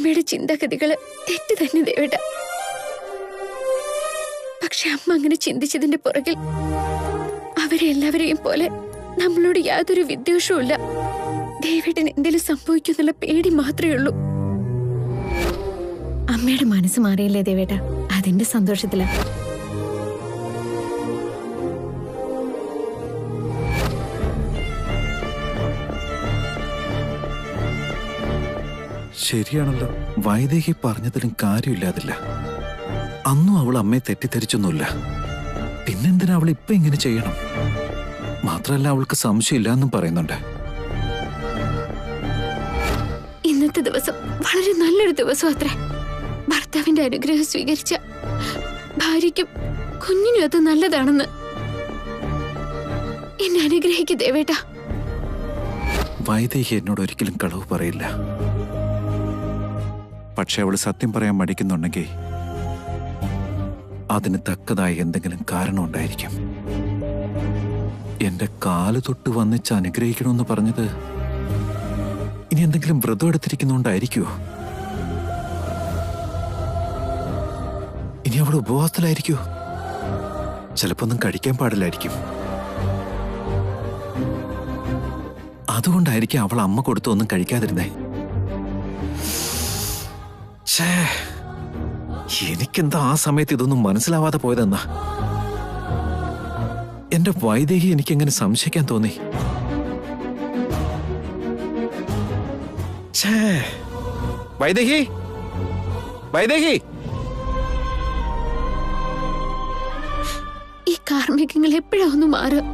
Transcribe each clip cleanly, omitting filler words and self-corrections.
അമ്മയുടെ ചിന്താഗതികള് തെറ്റ് തന്നെ ദേവേട്ട. പക്ഷെ അമ്മ അങ്ങനെ ചിന്തിച്ചതിന്റെ പുറകിൽ അവരെ എല്ലാവരെയും പോലെ നമ്മളോട് യാതൊരു വിദ്വേഷവും ഇല്ല. ദേവേട്ടന് എന്തെങ്കിലും സംഭവിക്കുന്നുള്ള പേടി മാത്രമേ ഉള്ളൂ. അമ്മയുടെ മനസ്സ് മാറിയില്ലേ ദേവേട്ട, അതിന്റെ സന്തോഷത്തില. ശരിയാണല്ലോ, വൈദേഹി പറഞ്ഞതിലും കാര്യമില്ലാതില്ല. അന്നും അവൾ അമ്മയെ തെറ്റിദ്ധരിച്ചൊന്നുമില്ല. പിന്നെന്തിനാ അവൾ ഇപ്പൊ ഇങ്ങനെ ചെയ്യണം? മാത്രമല്ല, അവൾക്ക് സംശയമില്ല എന്നും പറയുന്നുണ്ട്. ഇന്നത്തെ ദിവസം വളരെ നല്ലൊരു ദിവസം അത്രേ. ഭർത്താവിന്റെ അനുഗ്രഹം സ്വീകരിച്ച ഭാര്യയ്ക്കും കുഞ്ഞിനും അത് നല്ലതാണെന്ന്. എന്നെ അനുഗ്രഹിക്കു ദേവേട്ട. വൈദേഹി എന്നോട് ഒരിക്കലും കളവ് പറയില്ല. പക്ഷെ അവൾ സത്യം പറയാൻ മടിക്കുന്നുണ്ടെങ്കിൽ അതിന് തക്കതായ എന്തെങ്കിലും കാരണം ഉണ്ടായിരിക്കും. എന്റെ കാല് തൊട്ട് വന്നിച്ച് അനുഗ്രഹിക്കണമെന്ന് പറഞ്ഞത് ഇനി എന്തെങ്കിലും വ്രതം എടുത്തിരിക്കുന്നുണ്ടായിരിക്കുമോ? ഇനി അവൾ ഉപവാസത്തിലായിരിക്കുമോ? ചിലപ്പോ ഒന്നും കഴിക്കാൻ പാടില്ലായിരിക്കും. അതുകൊണ്ടായിരിക്കും അവൾ അമ്മ കൊടുത്തു ഒന്നും കഴിക്കാതിരുന്നേ. എനിക്കെന്താ ആ സമയത്ത് ഇതൊന്നും മനസ്സിലാവാതെ പോയതെന്നാ. എന്റെ വൈദേഹി എനിക്കെങ്ങനെ സംശയിക്കാൻ തോന്നി? വൈദേഹി, വൈദേഹി! ഈ കാർമികങ്ങൾ എപ്പോഴാ ഒന്ന് മാറുക?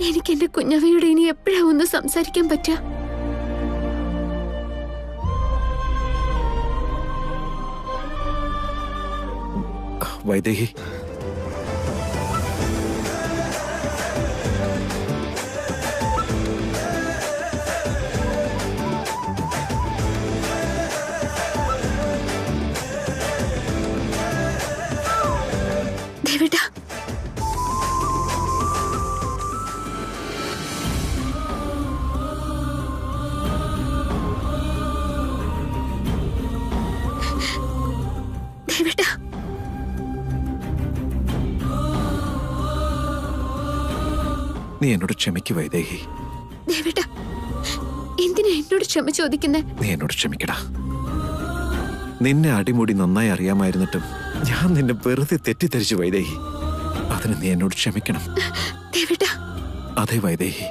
എനിക്ക് എന്റെ കുഞ്ഞവയോട് ഇനി എപ്പോഴാ ഒന്ന് സംസാരിക്കാൻ പറ്റുക? വൈദേഹി, ദേവേട്ട, ദേവേട്ട, നീ എന്നോട് ക്ഷമിക്കു വൈദേഹി. ദേവേട്ട, എന്തിനാ എന്നോട് ക്ഷമ ചോദിക്കുന്നേ? നീ എന്നോട് ക്ഷമിക്കടാ. നിന്നെ അടിമുടി നന്നായി അറിയാമായിരുന്നിട്ടും ഞാൻ നിന്നെ വെറുതെ തെറ്റിദ്ധരിച്ചു വൈദേഹി. അതിന് നീ എന്നോട് ക്ഷമിക്കണം. ദേവേട്ട. അതെ വൈദേഹി,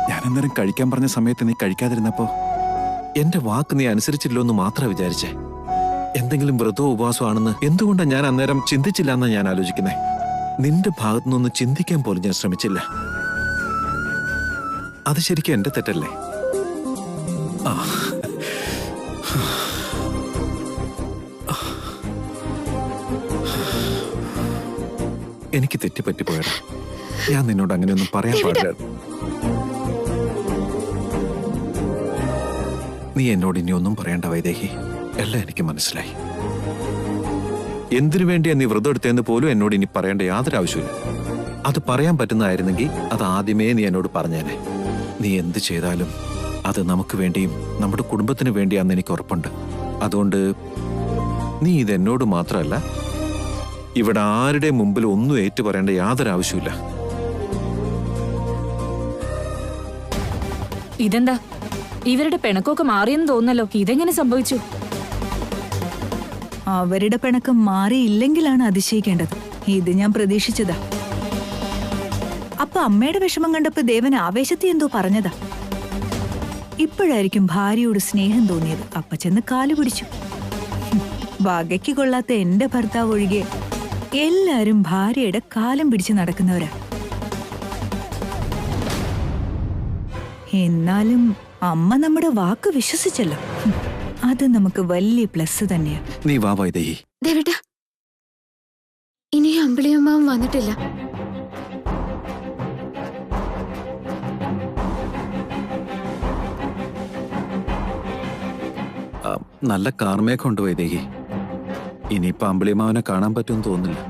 ഞാൻ അന്നേരം കഴിക്കാൻ പറഞ്ഞ സമയത്ത് നീ കഴിക്കാതിരുന്നപ്പോ എന്റെ വാക്ക് നീ അനുസരിച്ചില്ലോ എന്ന് മാത്രം വിചാരിച്ചേ. എന്തെങ്കിലും വ്രതവും ഉപവാസവും ആണെന്ന് എന്തുകൊണ്ടാണ് ഞാൻ അന്നേരം ചിന്തിച്ചില്ല എന്നാ ഞാൻ ആലോചിക്കുന്നേ. നിന്റെ ഭാഗത്തുനിന്നൊന്ന് ചിന്തിക്കാൻ പോലും ഞാൻ ശ്രമിച്ചില്ല. അത് ശരിക്കും എന്റെ തെറ്റല്ലേ? എനിക്ക് തെറ്റിപ്പറ്റിപ്പോയടാ. ഞാൻ നിന്നോട് അങ്ങനെയൊന്നും പറയാൻ പാടില്ല. നീ എന്നോട് ഇനി ഒന്നും പറയണ്ട വൈദേഹി. എല്ലാം എനിക്ക് മനസ്സിലായി. എന്തിനു വേണ്ടിയാ നീ വ്രതം എടുത്തതെന്ന് പോലും എന്നോട് ഇനി പറയേണ്ട യാതൊരു ആവശ്യമില്ല. അത് പറയാൻ പറ്റുന്നതായിരുന്നെങ്കിൽ അത് ആദ്യമേ നീ എന്നോട് പറഞ്ഞേനെ. നീ എന്ത് ചെയ്താലും അത് നമുക്ക് വേണ്ടിയും നമ്മുടെ കുടുംബത്തിന് വേണ്ടിയാന്ന് എനിക്ക് ഉറപ്പുണ്ട്. അതുകൊണ്ട് നീ ഇത് എന്നോട് മാത്രമല്ല, ഇവിടെ ആരുടെ മുമ്പിൽ ഒന്നും ഏറ്റു പറയേണ്ട യാതൊരു ആവശ്യമില്ല. ഇതെന്താ ഇവരുടെ പിണക്കൊക്കെ മാറിയെന്ന് തോന്നല്ലോ. ഇതെങ്ങനെ സംഭവിച്ചു? അവരുടെ പിണക്കം മാറിയില്ലെങ്കിലാണ് അതിശയിക്കേണ്ടത്. ഇത് ഞാൻ പ്രതീക്ഷിച്ചതാ. അപ്പൊ അമ്മയുടെ വിഷമം കണ്ടപ്പോ ദേവൻ ആവേശത്തിൽ എന്തോ പറഞ്ഞതാ. ഇപ്പോഴായിരിക്കും ഭാര്യയോട് സ്നേഹം തോന്നിയത്. അപ്പ ചെന്ന് കാലു പിടിച്ചു. ഭാഗ്യക്ക് കൊള്ളാത്ത എന്റെ ഭർത്താവ് ഒഴികെ എല്ലാരും ഭാര്യയുടെ കാലം പിടിച്ച് നടക്കുന്നവരാ. എന്നാലും അമ്മ നമ്മുടെ വാക്ക് വിശ്വസിച്ചല്ലോ. അത് നമുക്ക് വലിയ പ്ലസ് തന്നെയാ. നീ വാ വൈദേഹി. ദേവേട്ട, ഇനി അമ്പിളിയമ്മാവും വന്നിട്ടില്ല. നല്ല കാർമേഘം ഉണ്ട് വൈദേഹി. ഇനിയിപ്പൊ അമ്പിളിയമ്മാവനെ കാണാൻ പറ്റുമെന്ന് തോന്നുന്നില്ല.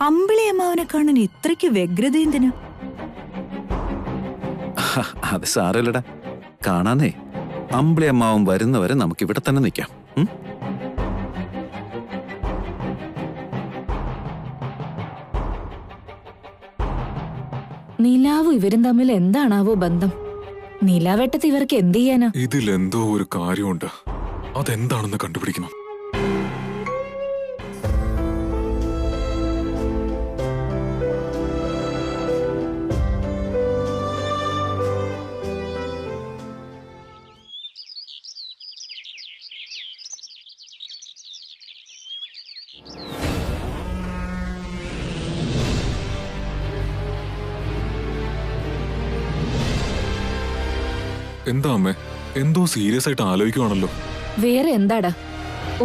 അമ്പിളിയമ്മാവനെ കാണാൻ ഇത്രയ്ക്ക് വ്യഗ്രത എന്തിനാ? അത് സാരല്ലടാ, കാണാന്നേ. അമ്പിളി അമ്മാവും വരുന്നവരെ നമുക്ക് ഇവിടെ തന്നെ നിൽക്കാം. നിലാവും ഇവരും തമ്മിൽ എന്താണാവോ ബന്ധം? നിലാവെട്ടത്ത് ഇവർക്ക് എന്ത് ചെയ്യാനാ? ഇതിലെന്തോ ഒരു കാര്യമുണ്ട്. അതെന്താണെന്ന് കണ്ടുപിടിക്കണം. എന്താ അമ്മേ, എന്തോ സീരിയസ് ആയിട്ട് ആലോചിക്കുവാണല്ലോ. വേറെ എന്താടാ,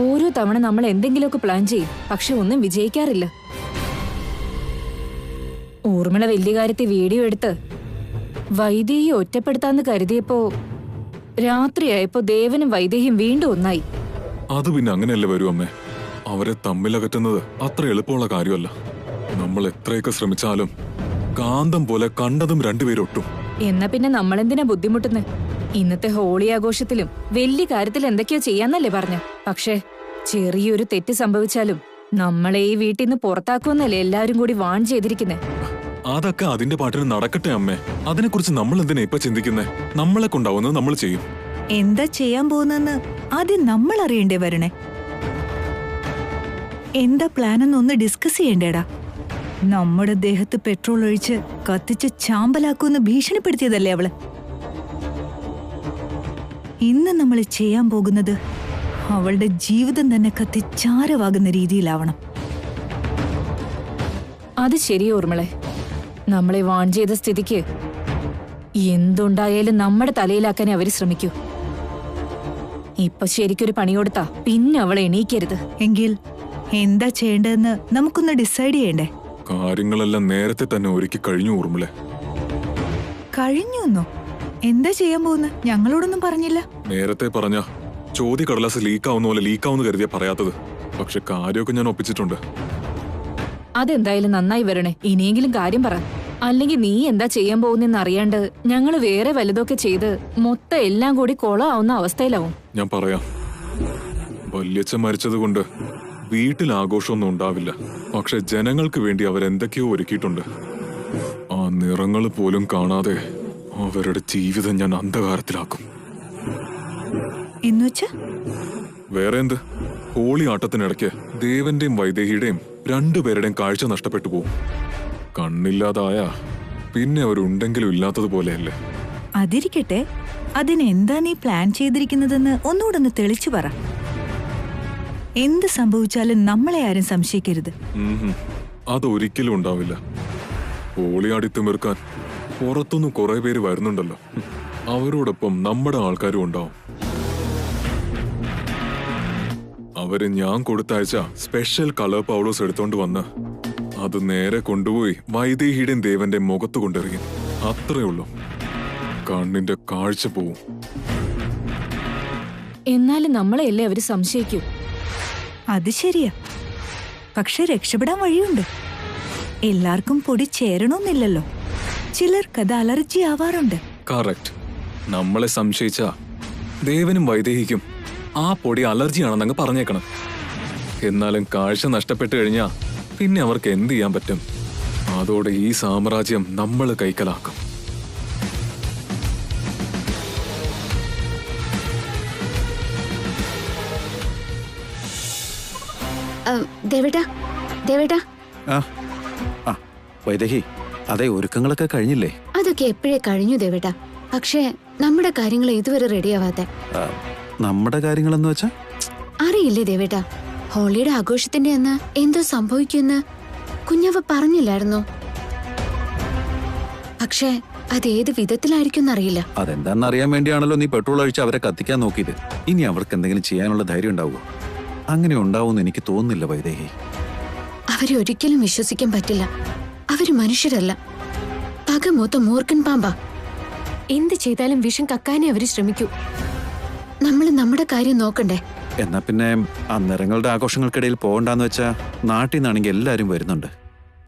ഓരോ തവണ നമ്മൾ എന്തെങ്കിലുമൊക്കെ പ്ലാൻ ചെയ്യും, പക്ഷെ ഒന്നും വിജയിക്കാറില്ല. ഊർമിള വലിയ കാര്യത്തിൽ വീഡിയോ എടുത്ത് വൈദേഹിയെ ഒറ്റപ്പെടുത്താന്ന് കരുതിയപ്പോ രാത്രിയായപ്പോ ദേവനും വൈദേഹിയും വീണ്ടും ഒന്നായി. അത് പിന്നെ അങ്ങനെയല്ലേ വരൂ അമ്മേ. അവരെ തമ്മിലകറ്റുന്നത് അത്ര എളുപ്പമുള്ള കാര്യമല്ല. നമ്മൾ എത്രയൊക്കെ ശ്രമിച്ചാലും കാന്തം പോലെ കണ്ടതും രണ്ടുപേരൊട്ടും. എന്നാ പിന്നെ നമ്മളെന്തിനാ ബുദ്ധിമുട്ടുന്നേ? ഇന്നത്തെ ഹോളി ആഘോഷത്തിലും വലിയ കാര്യത്തിൽ എന്തൊക്കെയോ ചെയ്യാന്നല്ലേ പറഞ്ഞ. പക്ഷേ ചെറിയൊരു തെറ്റ് സംഭവിച്ചാലും നമ്മളെ ഈ വീട്ടിൽ നിന്ന് പുറത്താക്കുമെന്നല്ലേ എല്ലാവരും കൂടി വാൺ ചെയ്തിരിക്കുന്നേ. അതൊക്കെ അതിന്റെ പാട്ടിന് നടക്കട്ടെ അമ്മേ. അതിനെക്കുറിച്ച് നമ്മൾ എന്തിനാ ഇപ്പൊ ചിന്തിക്കുന്നേ? നമ്മളെ കൊണ്ടാവുന്നത് നമ്മൾ ചെയ്യും. എന്താ ചെയ്യാൻ പോകുന്നെന്ന് ആദ്യം നമ്മൾ അറിയണ്ടേ വരണേ? എന്താ പ്ലാൻ എന്നൊന്ന് ഡിസ്കസ് ചെയ്യണ്ടേടാ. നമ്മുടെ ദേഹത്ത് പെട്രോൾ ഒഴിച്ച് കത്തിച്ച് ചാമ്പലാക്കുമെന്ന് ഭീഷണിപ്പെടുത്തിയതല്ലേ അവള്. ഇന്ന് നമ്മൾ ചെയ്യാൻ പോകുന്നത് അവളുടെ ജീവിതം തന്നെ കത്തിച്ചാരവാകുന്ന രീതിയിലാവണം. അത് ശരിയോ ഊർമിളെ? നമ്മളെ വാൺ ചെയ്ത സ്ഥിതിക്ക് എന്തുണ്ടായാലും നമ്മുടെ തലയിലാക്കാനേ അവര് ശ്രമിക്കൂ. ഇപ്പൊ ശരിക്കൊരു പണി കൊടുത്താ പിന്നെ അവളെ എണീക്കരുത്. എങ്കിൽ എന്താ ചെയ്യേണ്ടതെന്ന് നമുക്കൊന്ന് ഡിസൈഡ് ചെയ്യണ്ടേ? കാര്യങ്ങളെല്ലാം നേരത്തെ തന്നെ ഒരുക്കി കഴിഞ്ഞു ഊർമിളെ. കഴിഞ്ഞു എന്നോ? എന്താ ചെയ്യാൻ പോകുന്നത്? ഞങ്ങളോടൊന്നും പറഞ്ഞില്ല. നേരത്തെ പറഞ്ഞ ചോദ്യക്കടലാസ് ലീക്കാവുന്ന പോലെ ലീക്കാവുന്ന കരുതിയാ പറയാത്തത്. പക്ഷെ കാര്യമൊക്കെ ഞാൻ ഒപ്പിച്ചിട്ടുണ്ട്. അതെന്തായാലും നന്നായി വരണേ. ഇനിയെങ്കിലും കാര്യം പറ. അല്ലെങ്കിൽ നീ എന്താ ചെയ്യാൻ പോകുന്നെന്ന് അറിയാണ്ട് ഞങ്ങള് വേറെ വലുതൊക്കെ ചെയ്ത് മൊത്തം എല്ലാം കൂടി കൊളമാവുന്ന അവസ്ഥയിലാവും. ഞാൻ പറയാം. വല്യച്ഛൻ മരിച്ചതുകൊണ്ട് വീട്ടിൽ ആഘോഷമൊന്നും ഉണ്ടാവില്ല. പക്ഷെ ജനങ്ങൾക്ക് വേണ്ടി അവരെന്തൊക്കെയോ ഒരുക്കിയിട്ടുണ്ട്. ആ നിറങ്ങൾ പോലും കാണാതെ അവരുടെ ജീവിതം ഞാൻ അന്ധകാരത്തിലാക്കും. എന്നുവെച്ചാ വേറെ എന്ത്? ഹോളി ആട്ടത്തിനിടയ്ക്ക് ദേവന്റെയും വൈദേഹിയുടെയും രണ്ടുപേരുടെയും കാഴ്ച നഷ്ടപ്പെട്ടു പോകും. കണ്ണില്ലാതായ പിന്നെ അവരുണ്ടെങ്കിലും ഇല്ലാത്തതുപോലെയല്ലേ. അതിരിക്കട്ടെ, അതിനെന്താ നീ പ്ലാൻ ചെയ്തിരിക്കുന്നതെന്ന് ഒന്നുകൂടെ ഒന്ന് തെളിച്ചു പറ. എന്ത് സംഭവിച്ചാലും നമ്മളെ ആരും സംശയിക്കരുത്. അതൊരിക്കലും ഉണ്ടാവില്ല. ഹോളി ആടി തിമിർക്കാൻ പുറത്തുനിന്ന് കുറെ പേര് വരുന്നുണ്ടല്ലോ. അവരോടൊപ്പം നമ്മുടെ ആൾക്കാരും ഉണ്ടാവും. അവര് ഞാൻ കൊടുത്തയച്ച സ്പെഷ്യൽ കളർ പൗഡേഴ്സ് എടുത്തോണ്ട് വന്ന് അത് നേരെ കൊണ്ടുപോയി വൈദേഹിയുടെയും ദേവന്റെ മുഖത്ത് കൊണ്ടെറിയും. അത്രേ ഉള്ളൂ. കണ്ണിന്റെ കാഴ്ച പോവും. എന്നാലും നമ്മളെയല്ലേ അവര് സംശയിക്കൂ. അത് ശരിയാ. പക്ഷെ രക്ഷപ്പെടാൻ വഴിയുണ്ട്. എല്ലാവർക്കും പൊടി ചേരണമെന്നില്ലല്ലോ. ചിലർക്കത് അലർജി ആവാറുണ്ട്. കറക്റ്റ്. നമ്മളെ സംശയിച്ച ദേവനും വൈദേഹിക്കും ആ പൊടി അലർജിയാണെന്നങ്ങ് പറഞ്ഞേക്കണം. എന്നാലും കാഴ്ച നഷ്ടപ്പെട്ടു കഴിഞ്ഞാ പിന്നെ അവർക്ക് എന്ത് ചെയ്യാൻ പറ്റും? അതോടെ ഈ സാമ്രാജ്യം നമ്മൾ കൈക്കലാക്കും. ദേവേട്ടാ, ദേവേട്ടാ, വൈദേഹി, അതെ, ഒരുക്കങ്ങളൊക്കെ കഴിഞ്ഞില്ലേ? അതൊക്കെ എപ്പോഴേ കഴിഞ്ഞു ദേവേട്ടാ. പക്ഷേ നമ്മുടെ കാര്യങ്ങൾ ഇതുവരെ റെഡിയാവാത്തെ. നമ്മുടെ കാര്യങ്ങളെന്ന് വെച്ചാ അറിയില്ലേ ദേവേട്ടാ, ഹോളിയുടെ ആഘോഷത്തിന്റെ അന്ന് എന്തോ സംഭവിക്കുമെന്ന് കുഞ്ഞവ പറഞ്ഞില്ലായിരുന്നോ? പക്ഷേ അതേത് വിധത്തിലായിരിക്കും എന്നറിയില്ല. അതെന്താണെന്ന് അറിയാൻ വേണ്ടിയാണല്ലോ നീ പെട്രോൾ അഴിച്ച് അവരെ കത്തിക്കാൻ നോക്കിയത്. ഇനി അവർക്ക് എന്തെങ്കിലും ചെയ്യാനുള്ള ധൈര്യം ഉണ്ടാവുമോ? അങ്ങനെ ഉണ്ടാവുമെന്ന് എനിക്ക് തോന്നുന്നില്ല വൈദേഹി. അവരെ ഒരിക്കലും വിശ്വസിക്കാൻ പറ്റില്ല. അവര് മനുഷ്യരല്ല, പകമൂത്ത മൂർഖൻ പാമ്പാ. എന്ത് ചെയ്താലും വിഷം കക്കാനേ അവര് ശ്രമിക്കൂ. നമ്മൾ നമ്മുടെ കാര്യം നോക്കണ്ടേ? എന്നാ പിന്നെ ആ നിറങ്ങളുടെ ആഘോഷങ്ങൾക്കിടയിൽ പോകണ്ടെന്ന് വെച്ചാ നാട്ടിൽ നിന്നാണെങ്കിൽ എല്ലാരും വരുന്നുണ്ട്.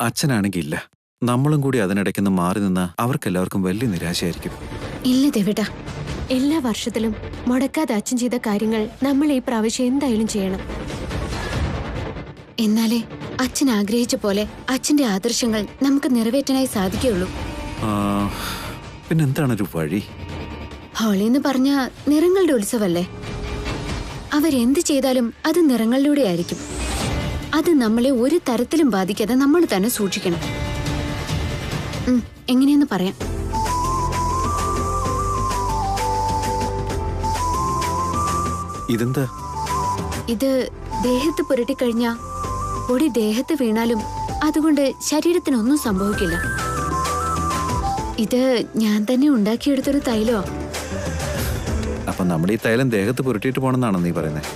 അച്ഛനാണെങ്കിൽ ഇല്ല. നമ്മളും കൂടി അതിനിടയ്ക്കൊന്ന് മാറി നിന്നാ അവർക്കെല്ലാവർക്കും വലിയ നിരാശയായിരിക്കും. ഇല്ല ദേവേട്ടാ, എല്ലാ വർഷത്തിലും മുടക്കാതെ അച്ഛൻ ചെയ്ത കാര്യങ്ങൾ നമ്മൾ ഈ പ്രാവശ്യം എന്തായാലും ചെയ്യണം. എന്നാലേ അച്ഛൻ ആഗ്രഹിച്ച പോലെ അച്ഛന്റെ ആദർശങ്ങൾ നമുക്ക് നിറവേറ്റാനായി സാധിക്കുകയുള്ളൂ. പിന്നെന്താണൊരു വഴി? ഹോളി എന്ന് പറഞ്ഞ നിറങ്ങളുടെ ഉത്സവല്ലേ? അവരെന്ത് ചെയ്താലും അത് നിറങ്ങളിലൂടെ ആയിരിക്കും. അത് നമ്മളെ ഒരു തരത്തിലും ബാധിക്കാതെ നമ്മൾ തന്നെ സൂക്ഷിക്കണം. എങ്ങനെയെന്ന് പറയാം. ഇതെന്താ? ഇത് ദേഹത്ത് പുരട്ടിക്കഴിഞ്ഞ പൊടി ദേഹത്ത് വീണാലും അതുകൊണ്ട് ശരീരത്തിനൊന്നും സംഭവിക്കില്ല. ഇത് ഞാൻ തന്നെ ഉണ്ടാക്കിയെടുത്തൊരു തൈലോ. അപ്പൊ നമ്മുടെ ഈ തൈലം ദേഹത്ത് പുരട്ടിയിട്ട് പോണെന്നാണോ നീ പറയുന്നത്?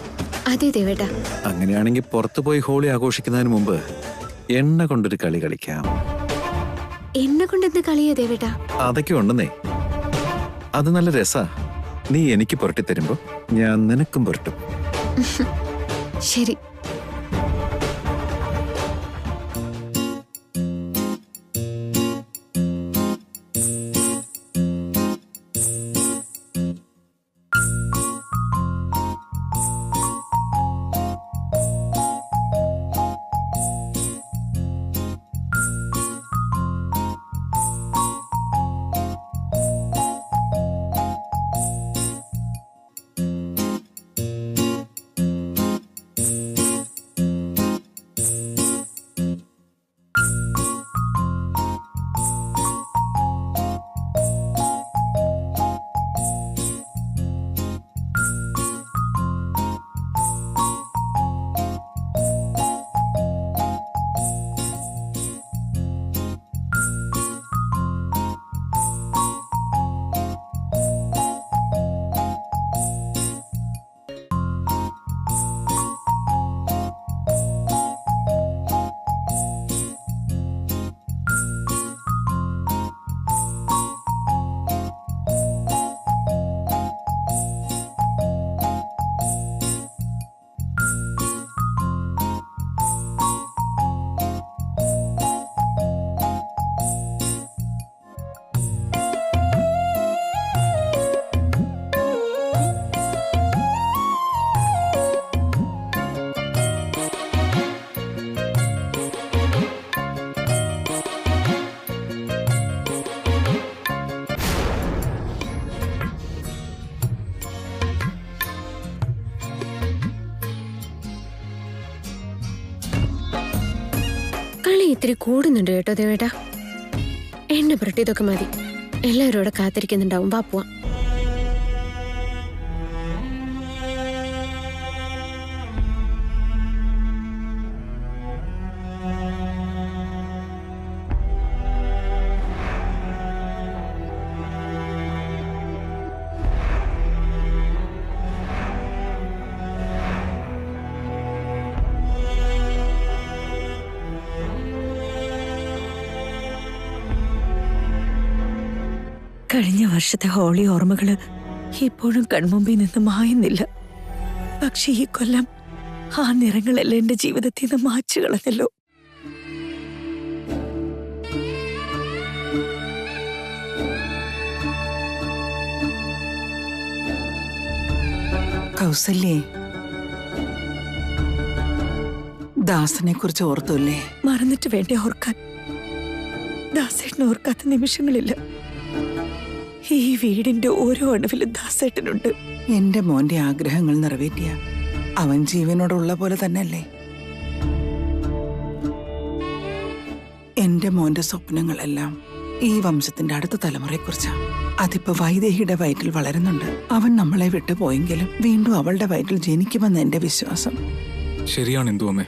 അതെ ദേവേട്ടാ. അങ്ങനെയാണെങ്കിൽ പുറത്തു പോയി ഹോളി ആഘോഷിക്കുന്നതിന് മുമ്പ് എണ്ണ കൊണ്ടൊരു കളി കളിക്കാം. എണ്ണ കൊണ്ടെന്ത് കളിയാ ദേവേട്ടാ? അതൊക്കെ ഉണ്ടെന്നേ. അത് നല്ല രസാ. നീ എനിക്ക് പുരട്ടി തരുമ്പോ ഞാൻ നിനക്കും പുരട്ടും. ശരി. കളി ഇത്തിരി കൂടുന്നുണ്ട് കേട്ടോ ദേവേട്ടാ. എണ്ണ പുരട്ടിയതൊക്കെ മതി. എല്ലാവരും ഇവിടെ കാത്തിരിക്കുന്നുണ്ടാവും. വാ പോവാം. കഴിഞ്ഞ വർഷത്തെ ഹോളി ഓർമ്മകള് ഇപ്പോഴും കൺമുമ്പിൽ നിന്ന് മായുന്നില്ല. പക്ഷെ ഈ കൊല്ലം ആ നിറങ്ങളെല്ലാം എന്റെ ജീവിതത്തിൽ നിന്ന് മാച്ചു കളഞ്ഞല്ലോ. കൗസല്യേ, ദാസനെ കുറിച്ച് ഓർത്തല്ലേ? മറന്നിട്ട് വേണ്ടേ ഓർക്കാൻ? ദാസേട്ടനെ ഓർക്കാത്ത നിമിഷങ്ങളില്ല. ഈ വീടിന്റെ ഓരോ അണുവിലും ദാസേട്ടനുണ്ട്. എന്റെ മോന്റെ ആഗ്രഹങ്ങൾ നിറവേറ്റിയ അവൻ ജീവനോടുള്ള പോലെ തന്നെയല്ലേ? എന്റെ മോന്റെ സ്വപ്നങ്ങളെല്ലാം ഈ വംശത്തിന്റെ അടുത്ത തലമുറയെക്കുറിച്ചാ. അതിപ്പോ വൈദേഹിയുടെ വയറ്റിൽ വളരുന്നുണ്ട്. അവൻ നമ്മളെ വിട്ടു പോയെങ്കിലും വീണ്ടും അവളുടെ വയറ്റിൽ ജനിക്കുമെന്ന് എന്റെ വിശ്വാസം. ശരിയാണ് ഇന്ദുവമ്മേ.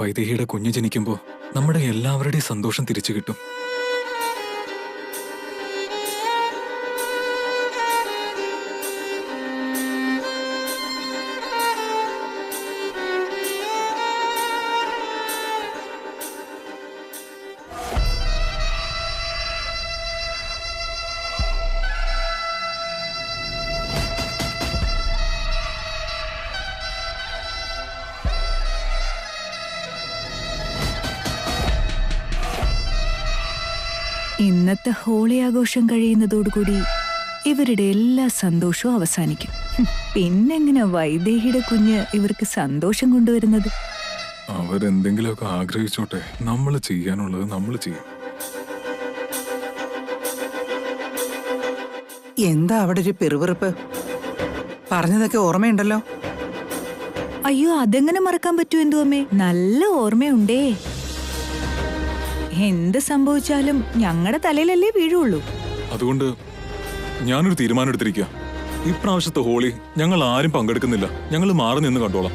വൈദേഹിയുടെ കുഞ്ഞ് ജനിക്കുമ്പോ നമ്മുടെ എല്ലാവരുടെയും സന്തോഷം തിരിച്ചു കിട്ടും. ഇന്നത്തെ ഹോളി ആഘോഷം കഴിയുന്നതോടുകൂടി ഇവരുടെ എല്ലാ സന്തോഷവും അവസാനിക്കും. പിന്നെങ്ങനെ വൈദേഹിയുടെ കുഞ്ഞ് ഇവർക്ക് സന്തോഷം കൊണ്ടുവരുന്നത്? അവരെന്തെങ്കിലുമൊക്കെ ആഗ്രഹിച്ചോട്ടെ, നമ്മൾ ചെയ്യാനുള്ളത് നമ്മൾ ചെയ്യും. എന്താ അവിടെ ഒരു പെറുപെറുപ്പ്? പറഞ്ഞതൊക്കെ ഓർമ്മയുണ്ടല്ലോ. അയ്യോ, അതെങ്ങനെ മറക്കാൻ പറ്റൂ എന്തുവമ്മേ? നല്ല ഓർമ്മയുണ്ടേ. എന്ത് സംഭവിച്ചാലും ഞങ്ങളുടെ തലയിലല്ലേ വീഴുള്ളൂ. അതുകൊണ്ട് ഞാനൊരു തീരുമാനം എടുത്തിരിക്കുക. ഇപ്രാവശ്യത്തെ ഹോളി ഞങ്ങൾ ആരും പങ്കെടുക്കുന്നില്ല. ഞങ്ങൾ മാറി നിന്ന് കണ്ടോളാം.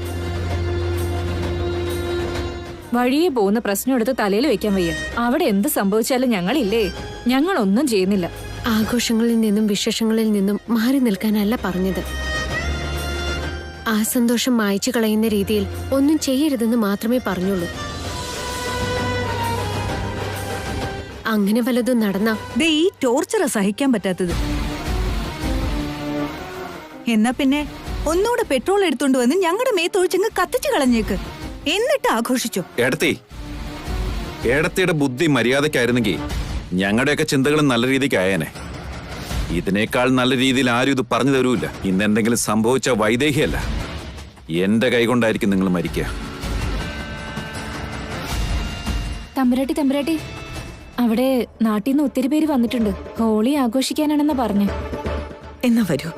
വഴിയെ പോകുന്ന പ്രശ്നം എടുത്ത് തലയിൽ വെക്കാൻ വയ്യ. അവിടെ എന്ത് സംഭവിച്ചാലും ഞങ്ങളില്ലേ, ഞങ്ങളൊന്നും ചെയ്യുന്നില്ല. ആഘോഷങ്ങളിൽ നിന്നും വിശേഷങ്ങളിൽ നിന്നും മാറി നിൽക്കാനല്ല പറഞ്ഞത്. ആ സന്തോഷം മായ്ച്ചു കളയുന്ന രീതിയിൽ ഒന്നും ചെയ്യരുതെന്ന് മാത്രമേ പറഞ്ഞുള്ളൂ. അങ്ങനെ വല്ലതും നടന്ന ഈ ടോർച്ചറാ സഹിക്കാൻ പറ്റാത്തത്. എന്നാ പിന്നെ ഒന്നുകൂടെ പെട്രോൾ എടുത്തോണ്ട് വന്ന് ഞങ്ങളുടെ മേത്തൊഴിച്ചങ്ങ് കത്തിച്ചു കളഞ്ഞേക്ക്, എന്നിട്ട് ആഘോഷിച്ചോ. ഏടത്തിയുടെ ബുദ്ധി മര്യാദക്കായിരുന്നെങ്കിൽ ഞങ്ങളുടെയൊക്കെ ചിന്തകളും നല്ല രീതിക്ക് ആയേനെ. ഇതിനേക്കാൾ നല്ല രീതിയിൽ ആരും ഇത് പറഞ്ഞു തരൂല്ല. ഇന്നെന്തെങ്കിലും സംഭവിച്ച വൈദേഹിയല്ല, എന്റെ കൈകൊണ്ടായിരിക്കും നിങ്ങൾ മരിക്കുക. തമ്പുരാട്ടി, അവിടെ നാട്ടിൽ നിന്ന് ഒത്തിരി പേര് വന്നിട്ടുണ്ട്. ഹോളി ആഘോഷിക്കാനാണെന്ന് പറഞ്ഞു. എന്നാ വരൂ.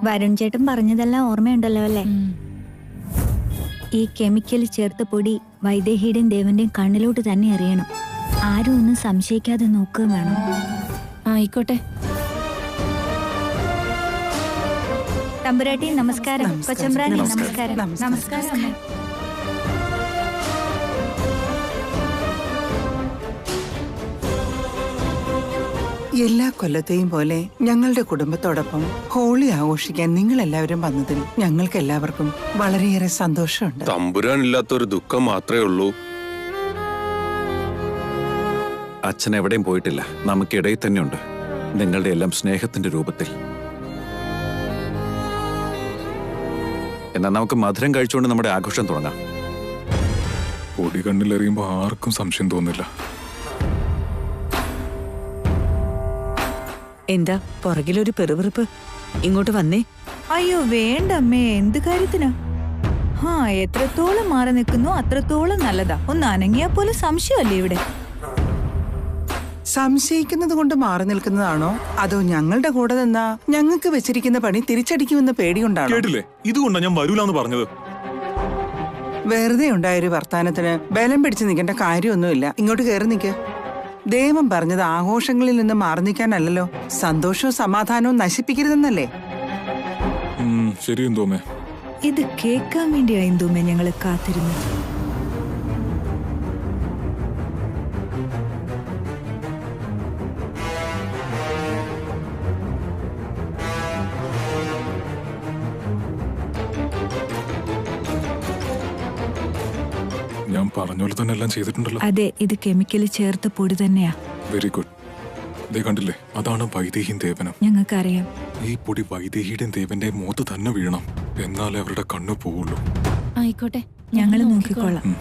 വരുൺ ചേട്ടൻ പറഞ്ഞതെല്ലാം ഓർമ്മയുണ്ടല്ലോ അല്ലേ? ഈ കെമിക്കൽ ചേർത്ത പൊടി വൈദേഹിയുടെയും ദേവന്റെയും കണ്ണിലോട്ട് തന്നെ അറിയണം. ആരും ഒന്നും സംശയിക്കാതെ നോക്കുകയും വേണം. ആയിക്കോട്ടെ. തമ്പുരാട്ടി നമസ്കാരം. കൊച്ചമ്പ്രാനി നമസ്കാരം. നമസ്കാരം. എല്ലാ കൊല്ലത്തെയും പോലെ ഞങ്ങളുടെ കുടുംബത്തോടൊപ്പം ഹോളി ആഘോഷിക്കാൻ നിങ്ങൾ എല്ലാവരും വന്നതിൽ ഞങ്ങൾക്ക് എല്ലാവർക്കും വളരെയേറെ സന്തോഷമുണ്ട്. തമ്പുരാനില്ലാത്തൊരു ദുഃഖം മാത്രമേ ഉള്ളൂ. അച്ഛൻ എവിടെയും പോയിട്ടില്ല, നമുക്കിടയിൽ തന്നെയുണ്ട്, നിങ്ങളുടെ എല്ലാം സ്നേഹത്തിന്റെ രൂപത്തിൽ. എന്നാൽ നമുക്ക് മധുരം കഴിച്ചുകൊണ്ട് നമ്മുടെ ആഘോഷം തുടങ്ങാം. പൊടി കണ്ണിലെറിയുമ്പോ ആർക്കും സംശയം തോന്നില്ല. എന്താ പുറകിലൊരു പെറുപെറുപ്പ്? ഇങ്ങോട്ട് വന്നേ. അയ്യോ വേണ്ടമ്മേ, എന്ത് കാര്യത്തിനാ? എത്രത്തോളം മാറി നിൽക്കുന്നു അത്രത്തോളം നല്ലതാ. ഒന്ന് അനങ്ങിയാ പോലെ സംശയമല്ലേ ഇവിടെ? സംശയിക്കുന്നത് കൊണ്ട് മാറി നിൽക്കുന്നതാണോ അതോ ഞങ്ങളുടെ കൂടെ നിന്നാ ഞങ്ങൾക്ക് വെച്ചിരിക്കുന്ന പണി തിരിച്ചടിക്കുമെന്ന പേടിയുണ്ടാണോ? കേട്ടില്ലേ, ഇതുകൊണ്ടാ ഞാൻ വരൂലെന്ന് പറഞ്ഞത്. വെറുതെ ഉണ്ടായൊരു വർത്താനത്തിന് ബലം പിടിച്ച് നിൽക്കേണ്ട കാര്യമൊന്നുമില്ല. ഇങ്ങോട്ട് കയറി നിൽക്ക്. ദേവൻ പറഞ്ഞത് ആഘോഷങ്ങളിൽ നിന്ന് മാറി നിൽക്കാനല്ലോ, സന്തോഷവും സമാധാനവും നശിപ്പിക്കരുതെന്നല്ലേ? ശരി എന്തോമേ. ഇത് കേൾക്കാൻ വേണ്ടിയാ എന്തോമേ ഞങ്ങള് കാത്തിരുന്നു. ഞാൻ പറഞ്ഞ പോലെ തന്നെ എല്ലാം ചെയ്തിട്ടുണ്ടല്ലോ. അതെ, ഇത് കെമിക്കൽ ചേർത്ത പൊടി തന്നെയാ. Very good. ദേ കണ്ടില്ലേ, അതാണ് വൈദേഹിയും ദേവനും. ഞങ്ങൾക്കറിയാം. ഈ പൊടി വൈദേഹിയുടെയും ദേവന്റെയും മുഖത്ത് തന്നെ വീഴണം, എന്നാലേ അവരുടെ കണ്ണു പോവുള്ളൂ. ആയിക്കോട്ടെ, ഞങ്ങൾ നോക്കിക്കോളാം.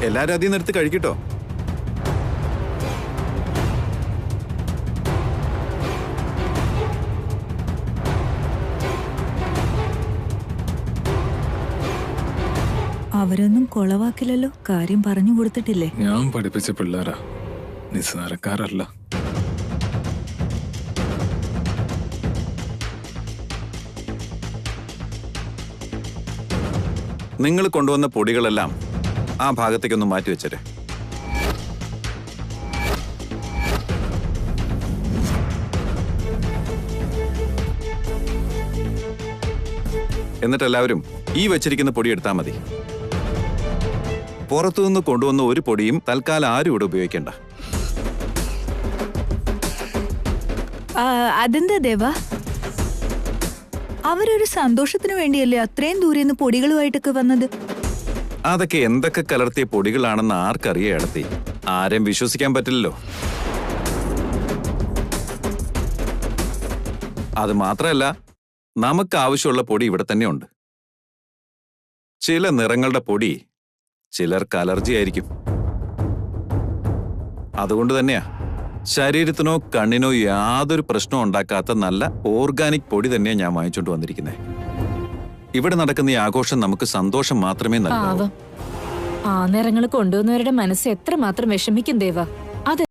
എല്ലാരും അധികം നിർത്തി കഴിക്കട്ടോ. അവരൊന്നും കൊളവാക്കില്ലല്ലോ, കാര്യം പറഞ്ഞു കൊടുത്തിട്ടില്ലേ? ഞാൻ പഠിപ്പിച്ച പിള്ളേരാ, നിസ്സാരക്കാരല്ല. നിങ്ങൾ കൊണ്ടുവന്ന പൊടികളെല്ലാം ആ ഭാഗത്തേക്കൊന്ന് മാറ്റി വെച്ചേ. എന്നിട്ട് എല്ലാവരും ഈ വെച്ചിരിക്കുന്ന പൊടി എടുത്താൽ മതി. പുറത്തുനിന്ന് കൊണ്ടുവന്ന ഒരു പൊടിയും തൽക്കാലം ആരും ഇവിടെ ഉപയോഗിക്കേണ്ട. അതെന്താ ദേവ? അവരൊരു സന്തോഷത്തിന് വേണ്ടിയല്ലേ അത്രയും ദൂരെ നിന്ന് പൊടികളുമായിട്ടൊക്കെ വന്നത്? അതൊക്കെ എന്തൊക്കെ കലർത്തിയ പൊടികളാണെന്ന് ആർക്കറിയാം ഇടത്തി. ആരെയും വിശ്വസിക്കാൻ പറ്റില്ലല്ലോ. അത് മാത്രമല്ല, നമുക്ക് ആവശ്യമുള്ള പൊടി ഇവിടെ തന്നെ ഉണ്ട്. ചില നിറങ്ങളുടെ പൊടി ചിലർക്ക് അലർജി ആയിരിക്കും. അതുകൊണ്ട് തന്നെയാ ശരീരത്തിനോ കണ്ണിനോ യാതൊരു പ്രശ്നവും ഉണ്ടാക്കാത്ത നല്ല ഓർഗാനിക് പൊടി തന്നെയാ ഞാൻ വാങ്ങിച്ചോണ്ട് വന്നിരിക്കുന്നത്. ഇവിടെ നടക്കുന്ന ഈ ആഘോഷം നമുക്ക് സന്തോഷം മാത്രമേ നൽകൂ. ആ നിറങ്ങൾ കൊണ്ടുവന്നവരുടെ മനസ്സ് എത്രമാത്രം വിഷമിക്കും ദേവ.